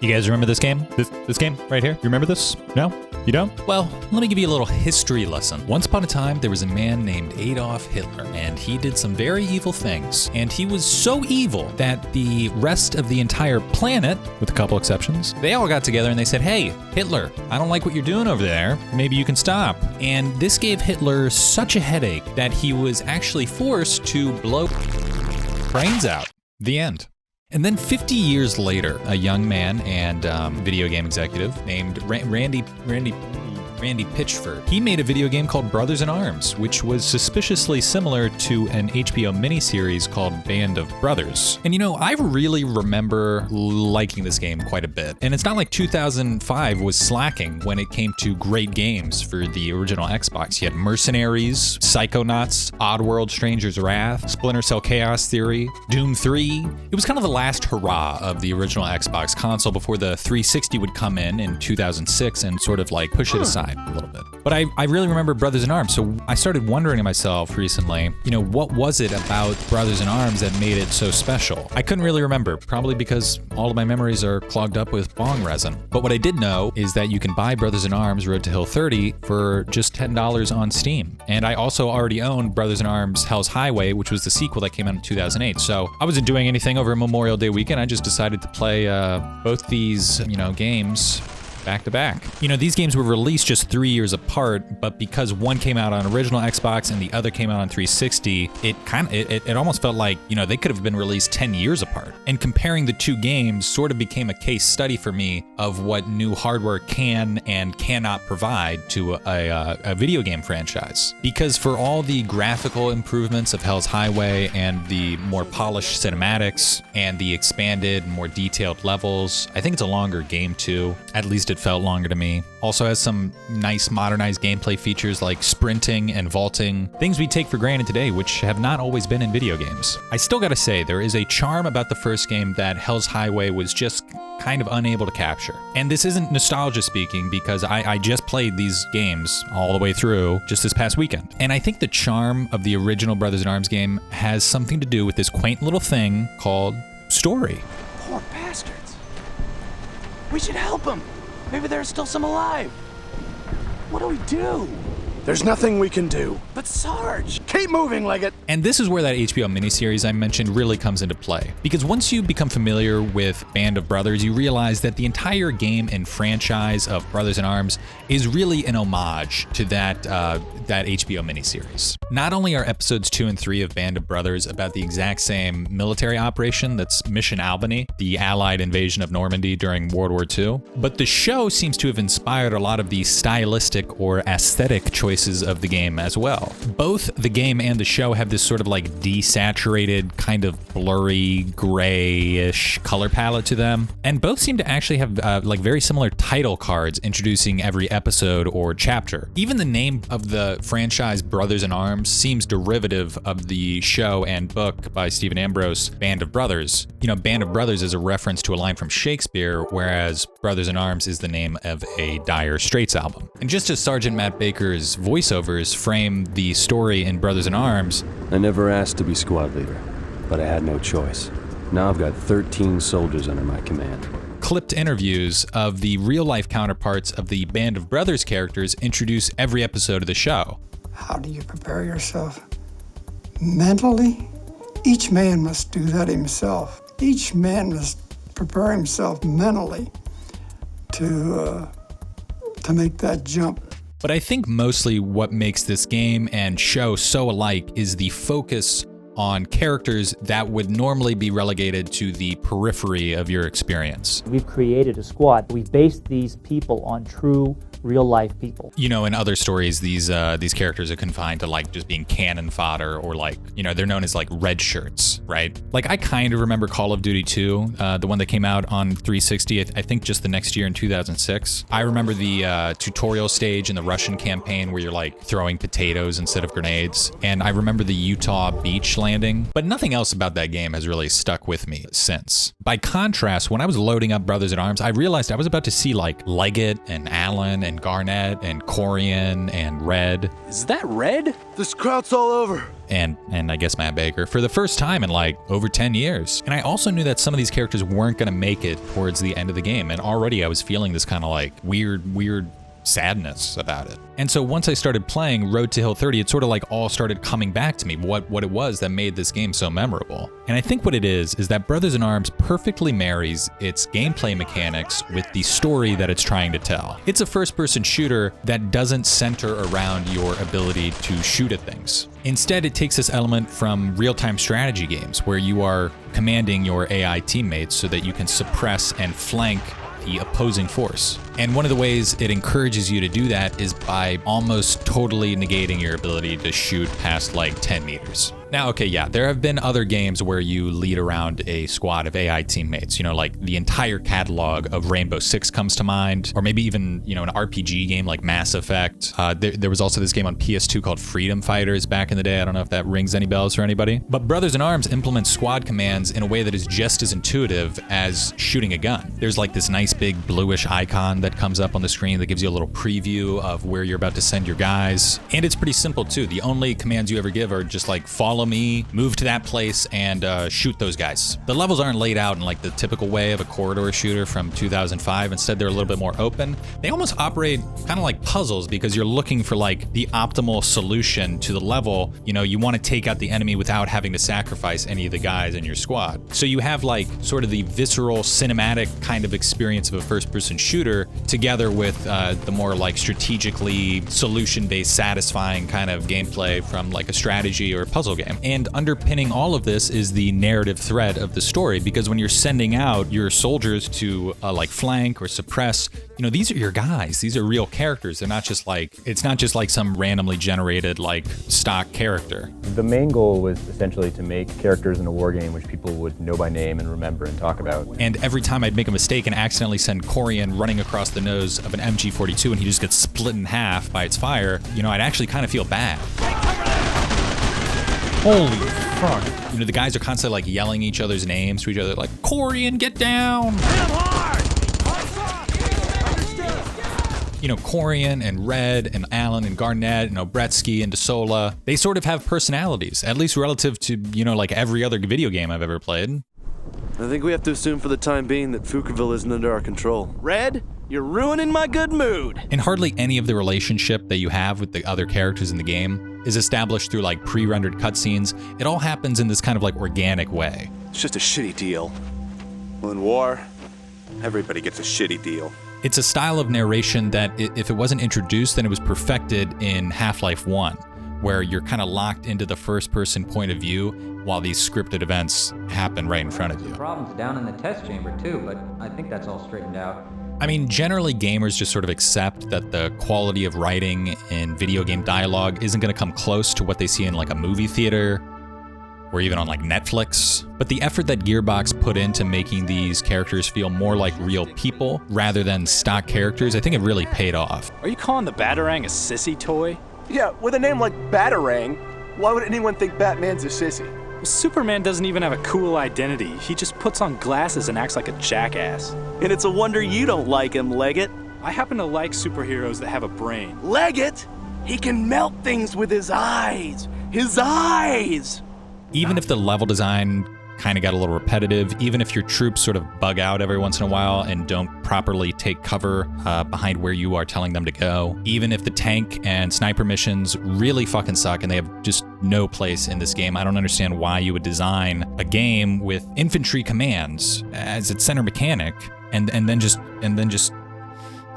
You guys remember this game? This game right here? You remember this? No? You don't? Well, let me give you a little history lesson. Once upon a time, there was a man named Adolf Hitler, and he did some very evil things. And he was so evil that the rest of the entire planet, with a couple exceptions, they all got together and they said, hey, Hitler, I don't like what you're doing over there. Maybe you can stop. And this gave Hitler such a headache that he was actually forced to blow brains out. The end. And then 50 years later, a young man and video game executive named Randy Pitchford, he made a video game called Brothers in Arms, which was suspiciously similar to an HBO miniseries called Band of Brothers. And you know, I really remember liking this game quite a bit. And it's not like 2005 was slacking when it came to great games for the original Xbox. You had Mercenaries, Psychonauts, Oddworld Stranger's Wrath, Splinter Cell Chaos Theory, Doom 3. It was kind of the last hurrah of the original Xbox console before the 360 would come in 2006 and sort of like push it aside a little bit. But I really remember Brothers in Arms, so I started wondering to myself recently, you know, what was it about Brothers in Arms that made it so special? I couldn't really remember, probably because all of my memories are clogged up with bong resin. But what I did know is that you can buy Brothers in Arms Road to Hill 30 for just $10 on Steam. And I also already owned Brothers in Arms Hell's Highway, which was the sequel that came out in 2008. So I wasn't doing anything over Memorial Day weekend. I just decided to play both these, games back to back. You know, these games were released just 3 years apart, but because one came out on original Xbox and the other came out on 360, it almost felt like, they could have been released 10 years apart. And comparing the two games sort of became a case study for me of what new hardware can and cannot provide to a video game franchise. Because for all the graphical improvements of Hell's Highway and the more polished cinematics and the expanded, more detailed levels, I think it's a longer game too. At least it felt longer to me. Also has some nice modernized gameplay features like sprinting and vaulting, things we take for granted today, which have not always been in video games. I still gotta say, there is a charm about the first game that Hell's Highway was just kind of unable to capture. And this isn't nostalgia speaking, because I just played these games all the way through just this past weekend. And I think the charm of the original Brothers in Arms game has something to do with this quaint little thing called story. Poor bastards. We should help them. Maybe there's still some alive. What do we do? There's nothing we can do. But Sarge! Keep moving, Leggett! And this is where that HBO miniseries I mentioned really comes into play. Because once you become familiar with Band of Brothers, you realize that the entire game and franchise of Brothers in Arms is really an homage to that HBO miniseries. Not only are episodes 2 and 3 of Band of Brothers about the exact same military operation that's Mission Albany, the Allied invasion of Normandy during World War II, but the show seems to have inspired a lot of the stylistic or aesthetic choices of the game as well. Both the game and the show have this sort of like desaturated, kind of blurry, grayish color palette to them, and both seem to actually have like very similar title cards introducing every episode or chapter. Even the name of the franchise Brothers in Arms seems derivative of the show and book by Stephen Ambrose, Band of Brothers. Band of Brothers is a reference to a line from Shakespeare, whereas Brothers in Arms is the name of a Dire Straits album. And just as Sergeant Matt Baker's voiceovers frame the story in Brothers in Arms, I never asked to be squad leader, but I had no choice. Now I've got 13 soldiers under my command. Clipped interviews of the real-life counterparts of the Band of Brothers characters introduce every episode of the show. How do you prepare yourself? Mentally? Each man must do that himself. Each man must prepare himself mentally to make that jump. But I think mostly what makes this game and show so alike is the focus on characters that would normally be relegated to the periphery of your experience. We've created a squad. We've based these people on true real-life people. In other stories, these characters are confined to like just being cannon fodder, or like, they're known as like red shirts, right? Like I kind of remember Call of Duty 2, the one that came out on 360, I think just the next year in 2006. I remember the tutorial stage in the Russian campaign where you're like throwing potatoes instead of grenades. And I remember the Utah beach landing, but nothing else about that game has really stuck with me since. By contrast, when I was loading up Brothers in Arms, I realized I was about to see like Leggett and Alan and and Garnet and Corian and Red. Is that Red? This kraut's all over. And I guess Matt Baker for the first time in like over 10 years. And I also knew that some of these characters weren't going to make it towards the end of the game. And already I was feeling this kind of like weird sadness about it. And so once I started playing Road to Hill 30, it sort of like all started coming back to me, what it was that made this game so memorable. And I think what it is that Brothers in Arms perfectly marries its gameplay mechanics with the story that it's trying to tell. It's a first-person shooter that doesn't center around your ability to shoot at things. Instead, it takes this element from real-time strategy games where you are commanding your AI teammates so that you can suppress and flank the opposing force. And one of the ways it encourages you to do that is by almost totally negating your ability to shoot past like 10 meters. Now, okay, yeah, there have been other games where you lead around a squad of AI teammates, like the entire catalog of Rainbow Six comes to mind, or maybe even, an RPG game like Mass Effect. There was also this game on PS2 called Freedom Fighters back in the day. I don't know if that rings any bells for anybody. But Brothers in Arms implements squad commands in a way that is just as intuitive as shooting a gun. There's like this nice big bluish icon that comes up on the screen that gives you a little preview of where you're about to send your guys. And it's pretty simple too. The only commands you ever give are just like follow me, move to that place, and shoot those guys. The levels aren't laid out in like the typical way of a corridor shooter from 2005. Instead, they're a little bit more open. They almost operate kind of like puzzles because you're looking for like the optimal solution to the level. You want to take out the enemy without having to sacrifice any of the guys in your squad. So you have like sort of the visceral cinematic kind of experience of a first-person shooter together with the more like strategically solution-based satisfying kind of gameplay from like a strategy or a puzzle game. And underpinning all of this is the narrative thread of the story, because when you're sending out your soldiers to like flank or suppress, these are your guys. These are real characters. They're not just like, it's not just like some randomly generated like stock character. The main goal was essentially to make characters in a war game which people would know by name and remember and talk about. And every time I'd make a mistake and accidentally send Corian running across the nose of an MG42 and he just gets split in half by its fire, I'd actually kind of feel bad. Holy fuck. The guys are constantly like yelling each other's names to each other, like, Corian, get down! Hit him hard! Corian and Red and Alan and Garnet and Obretsky and DeSola, they sort of have personalities, at least relative to, like every other video game I've ever played. I think we have to assume for the time being that Pflugerville isn't under our control. Red, you're ruining my good mood. And hardly any of the relationship that you have with the other characters in the game is established through like pre-rendered cutscenes. It all happens in this kind of like organic way. It's just a shitty deal. Well, in war, everybody gets a shitty deal. It's a style of narration that if it wasn't introduced, then it was perfected in Half-Life 1, where you're kind of locked into the first-person point of view while these scripted events happen right in front of you. Problems down in the test chamber too, but I think that's all straightened out. I mean, generally gamers just sort of accept that the quality of writing in video game dialogue isn't going to come close to what they see in like a movie theater or even on like Netflix. But the effort that Gearbox put into making these characters feel more like real people rather than stock characters, I think it really paid off. Are you calling the Batarang a sissy toy? Yeah, with a name like Batarang, why would anyone think Batman's a sissy? Well, Superman doesn't even have a cool identity. He just puts on glasses and acts like a jackass. And it's a wonder you don't like him, Leggett. I happen to like superheroes that have a brain. Leggett! He can melt things with his eyes! His eyes! Even if the level design kind of got a little repetitive, even if your troops sort of bug out every once in a while and don't properly take cover behind where you are telling them to go, even if the tank and sniper missions really fucking suck and they have just no place in this game, I don't understand why you would design a game with infantry commands as its center mechanic and then just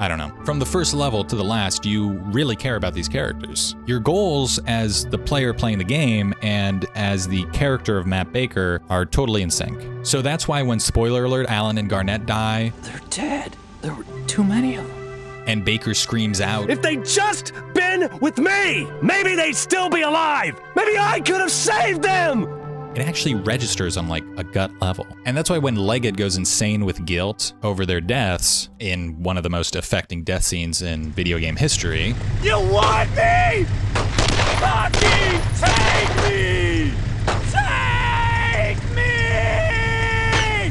I don't know. From the first level to the last, you really care about these characters. Your goals as the player playing the game and as the character of Matt Baker are totally in sync. So that's why when, spoiler alert, Alan and Garnet die, they're dead. There were too many of them. And Baker screams out, "If they'd just been with me, maybe they'd still be alive! Maybe I could have saved them!" it actually registers on like a gut level. And that's why when Leggett goes insane with guilt over their deaths in one of the most affecting death scenes in video game history. You want me? Fucking take me! Take me!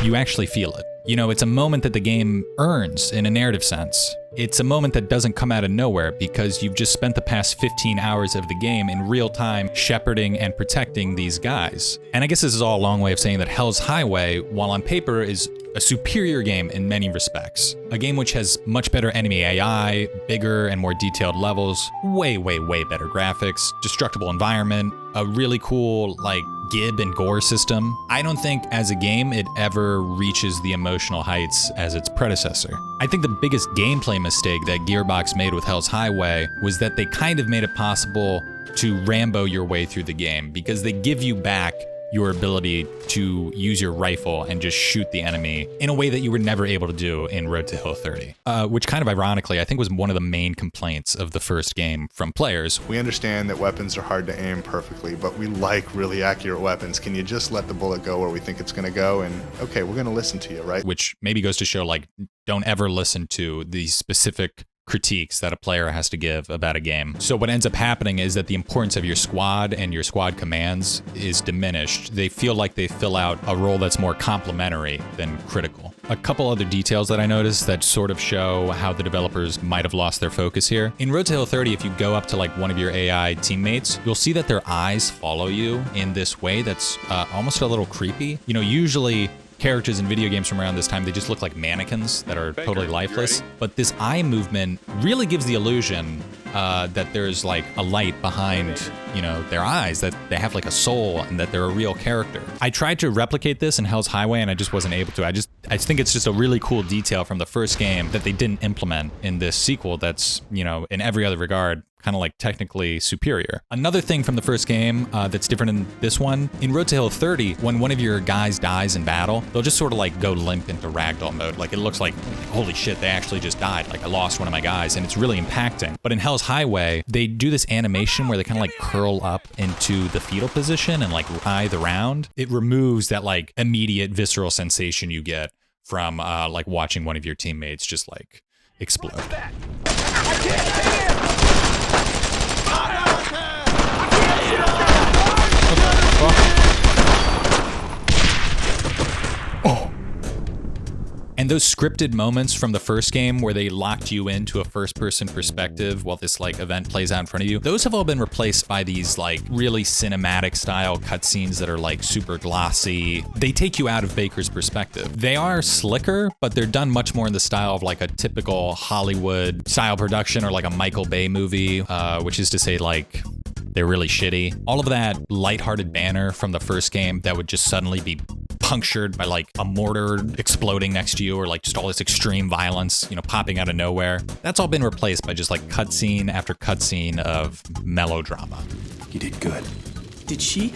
You actually feel it. You know, it's a moment that the game earns in a narrative sense. It's a moment that doesn't come out of nowhere because you've just spent the past 15 hours of the game in real time shepherding and protecting these guys. And I guess this is all a long way of saying that Hell's Highway, while on paper, is a superior game in many respects. A game which has much better enemy AI, bigger and more detailed levels, way better graphics, destructible environment, a really cool, like, gib and gore system. I don't think as a game it ever reaches the emotional heights as its predecessor. I think the biggest gameplay mistake that Gearbox made with Hell's Highway was that they kind of made it possible to Rambo your way through the game, because they give you back your ability to use your rifle and just shoot the enemy in a way that you were never able to do in Road to Hill 30. Which kind of ironically, I think was one of the main complaints of the first game from players. We understand that weapons are hard to aim perfectly, but we like really accurate weapons. Can you just let the bullet go where we think it's gonna go? And okay, we're gonna listen to you, right? Which maybe goes to show, like, don't ever listen to the specific critiques that a player has to give about a game. So what ends up happening is that the importance of your squad and your squad commands is diminished. They feel like they fill out a role that's more complementary than critical. A couple other details that I noticed that sort of show how the developers might have lost their focus here. In Road to Hill 30, if you go up to like one of your AI teammates, you'll see that their eyes follow you in this way that's almost a little creepy. You know, usually characters in video games from around this time, they just look like mannequins that are totally lifeless. But this eye movement really gives the illusion that there's like a light behind, you know, their eyes, that they have like a soul and that they're a real character. I tried to replicate this in Hell's Highway and I just wasn't able to. I think it's just a really cool detail from the first game that they didn't implement in this sequel that's, you know, in every other regard, kind of like technically superior. Another thing from the first game that's different in this one, in Road to Hill 30, when one of your guys dies in battle, they'll just sort of like go limp into ragdoll mode. Like it looks like, holy shit, they actually just died. Like I lost one of my guys, and it's really impacting. But in Hell's Highway, they do this animation where they kind of like curl up into the fetal position and like writhe around. It removes that like immediate visceral sensation you get from like watching one of your teammates just like explode. Oh. And those scripted moments from the first game where they locked you into a first-person perspective while this like event plays out in front of you, those have all been replaced by these like really cinematic style cutscenes that are like super glossy. They take you out of Baker's perspective. They are slicker, but they're done much more in the style of like a typical Hollywood style production or like a Michael Bay movie, which is to say like they're really shitty. All of that lighthearted banner from the first game that would just suddenly be punctured by like a mortar exploding next to you, or like just all this extreme violence, you know, popping out of nowhere. That's all been replaced by just like cutscene after cutscene of melodrama. You did good. Did she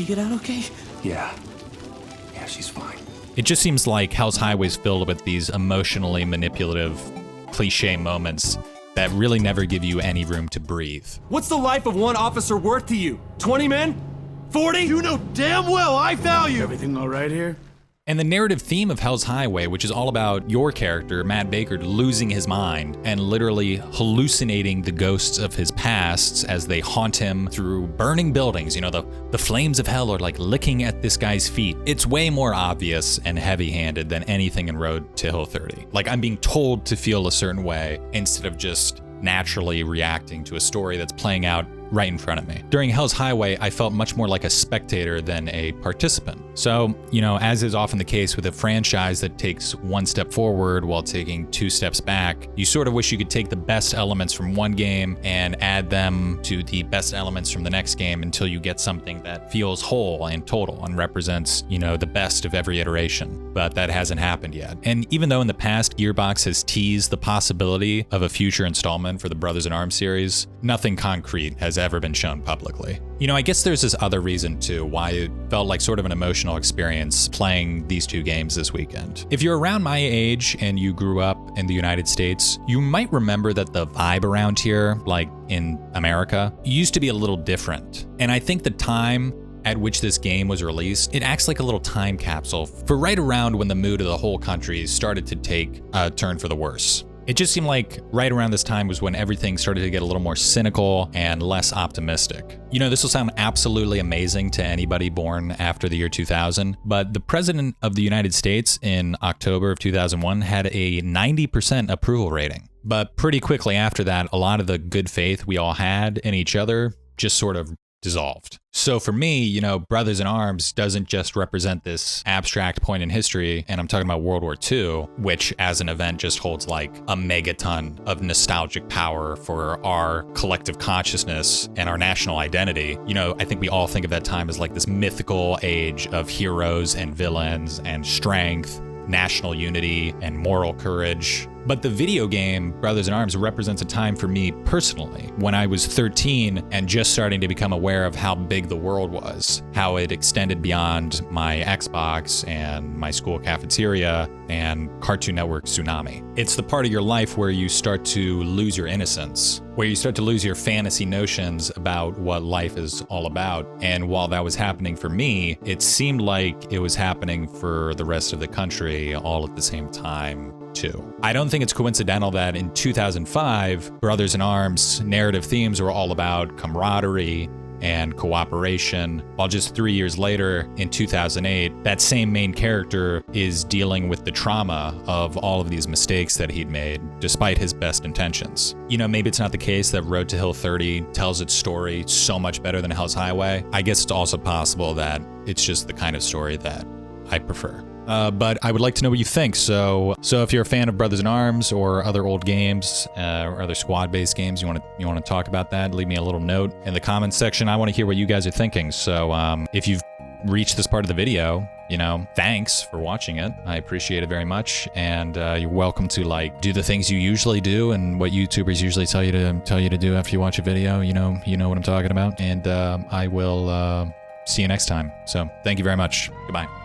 get out okay? Yeah, she's fine. It just seems like Hell's Highway is filled with these emotionally manipulative cliche moments that really never give you any room to breathe. What's the life of one officer worth to you? 20 men? 40? You know damn well I value. Everything all right here? And the narrative theme of Hell's Highway, which is all about your character, Matt Baker, losing his mind and literally hallucinating the ghosts of his pasts as they haunt him through burning buildings. You know, the flames of hell are like licking at this guy's feet. It's way more obvious and heavy-handed than anything in Road to Hill 30. Like, I'm being told to feel a certain way instead of just naturally reacting to a story that's playing out right in front of me. During Hell's Highway, I felt much more like a spectator than a participant. So, you know, as is often the case with a franchise that takes one step forward while taking two steps back, you sort of wish you could take the best elements from one game and add them to the best elements from the next game until you get something that feels whole and total and represents, you know, the best of every iteration. But that hasn't happened yet. And even though in the past Gearbox has teased the possibility of a future installment for the Brothers in Arms series, nothing concrete has ever been shown publicly. You know, I guess there's this other reason too why it felt like sort of an emotional experience playing these two games this weekend. If you're around my age and you grew up in the United States, you might remember that the vibe around here, like in America, used to be a little different. And I think the time at which this game was released, it acts like a little time capsule for right around when the mood of the whole country started to take a turn for the worse. It just seemed like right around this time was when everything started to get a little more cynical and less optimistic. You know, this will sound absolutely amazing to anybody born after the year 2000, but the President of the United States in October of 2001 had a 90% approval rating. But pretty quickly after that, a lot of the good faith we all had in each other just sort of dissolved. So for me, you know, Brothers in Arms doesn't just represent this abstract point in history, and I'm talking about World War II, which as an event just holds like a megaton of nostalgic power for our collective consciousness and our national identity. You know, I think we all think of that time as like this mythical age of heroes and villains and strength, national unity, and moral courage. But the video game, Brothers in Arms, represents a time for me personally, when I was 13 and just starting to become aware of how big the world was, how it extended beyond my Xbox and my school cafeteria and Cartoon Network Tsunami. It's the part of your life where you start to lose your innocence, where you start to lose your fantasy notions about what life is all about. And while that was happening for me, it seemed like it was happening for the rest of the country all at the same time, too. I don't think it's coincidental that in 2005, Brothers in Arms narrative themes were all about camaraderie and cooperation, while just 3 years later, in 2008, that same main character is dealing with the trauma of all of these mistakes that he'd made, despite his best intentions. You know, maybe it's not the case that Road to Hill 30 tells its story so much better than Hell's Highway. I guess it's also possible that it's just the kind of story that I prefer. But I would like to know what you think. So if you're a fan of Brothers in Arms or other old games or other squad-based games, you want to talk about that, leave me a little note in the comments section. I want to hear what you guys are thinking. So if you've reached this part of the video, you know, thanks for watching it. I appreciate it very much, and you're welcome to like do the things you usually do and what YouTubers usually tell you to do after you watch a video. You know what I'm talking about, and I will see you next time. So thank you very much. Goodbye.